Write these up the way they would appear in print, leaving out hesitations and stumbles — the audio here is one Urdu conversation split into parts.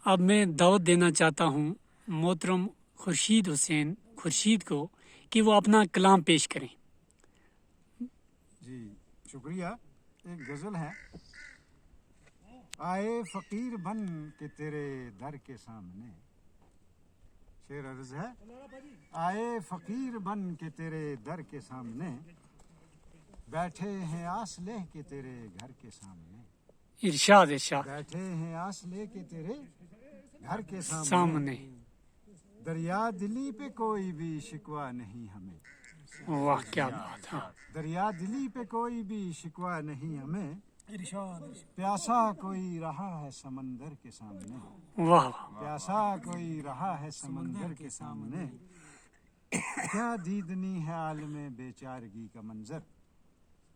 اب میں دعوت دینا چاہتا ہوں محترم خورشید حسین خورشید کو کہ وہ اپنا کلام پیش کریں۔ جی شکریہ۔ ایک غزل ہے، آئے فقیر بن کے تیرے در کے سامنے، شعر عرض ہے، آئے فقیر بن کے تیرے در کے سامنے، بیٹھے ہیں آس لے کے تیرے گھر کے سامنے، ارشاد بیٹھے ہیں آس لے کے تیرے گھر کے سامنے۔ دریا دلی پہ کوئی بھی شکوہ نہیں ہمیں، واہ کیا بات ہے۔ دریا دلی پہ کوئی بھی شکوہ نہیں ہمیں، پیاسا کوئی رہا ہے سمندر کے سامنے، واہ پیاسا کوئی رہا ہے سمندر کے سامنے، کیا دیدنی ہے عالم بیچارگی کا منظر،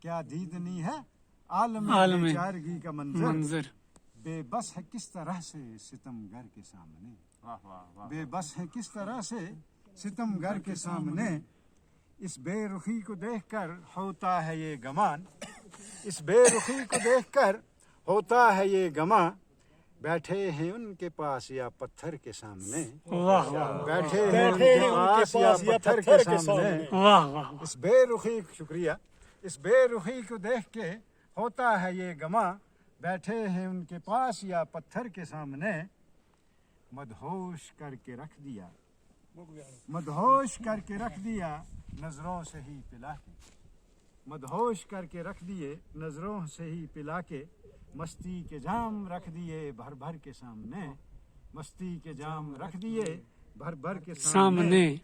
کیا دیدنی ہے عالم بیچارگی کا منظر، بے بس ہے کس طرح سے ستم گر کے سامنے، بے بس ہے کس طرح سے ستم گر کے سامنے، اس بے رخی کو دیکھ کر ہوتا ہے یہ گمان، اس بے رخی کو دیکھ کر ہوتا ہے یہ گمان، بیٹھے ہیں ان کے پاس یا پتھر کے سامنے، واہ واہ بیٹھے ہیں ان کے پاس یا پتھر کے سامنے، واہ واہ۔ اس بے رخی شکریہ، اس بے رخی کو دیکھ کے ہوتا ہے یہ گما، بیٹھے ہیں ان کے پاس یا پتھر کے سامنے، مدہوش کر کے رکھ دیا، مدہوش کر کے رکھ دیا نظروں سے ہی پلا کے، مدہوش کر کے رکھ دیے نظروں سے ہی پلا کے، مستی کے جام رکھ دیے بھر بھر کے سامنے، مستی کے جام رکھ دیے بھر بھر کے سامنے، سامنے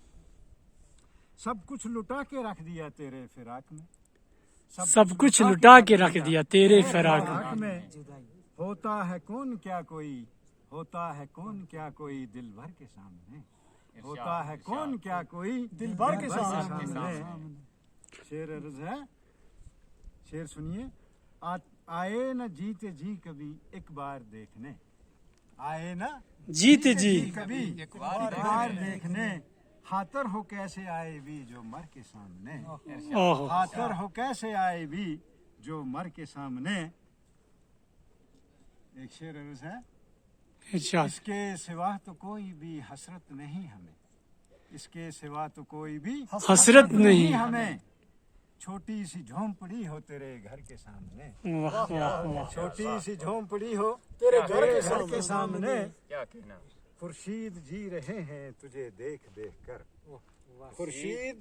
سب کچھ لٹا کے رکھ دیا تیرے فراق میں، سب کچھ لٹا کے رکھ دیا تیرے فراق میں، ہوتا ہے کون کیا کوئی، ہوتا ہے کون کیا کوئی دل بھر کے سامنے، ہوتا ہے کون کیا کوئی دل بھر کے سامنے، شعر عرض ہے، شعر سنیے، آئے نہ جیتے جی کبھی ایک بار دیکھنے، آئے نہ جیتے جی کبھی ایک بار دیکھنے، خاطر ہو کیسے آئے بھی جو مر کے سامنے، اوہ خاطر ہو کیسے آئے بھی جو مر کے سامنے، ایک شعر عرض ہے، ارشاد۔ اس کے سوا تو کوئی بھی حسرت نہیں ہمیں، اس کے سوا تو کوئی بھی حسرت نہیں ہمیں، چھوٹی سی جھونپڑی ہو تیرے گھر کے سامنے، واہ واہ واہ۔ چھوٹی سی جھونپڑی ہو تیرے گھر کے سامنے، خورشید جی رہے ہیں تجھے دیکھ دیکھ کر، خورشید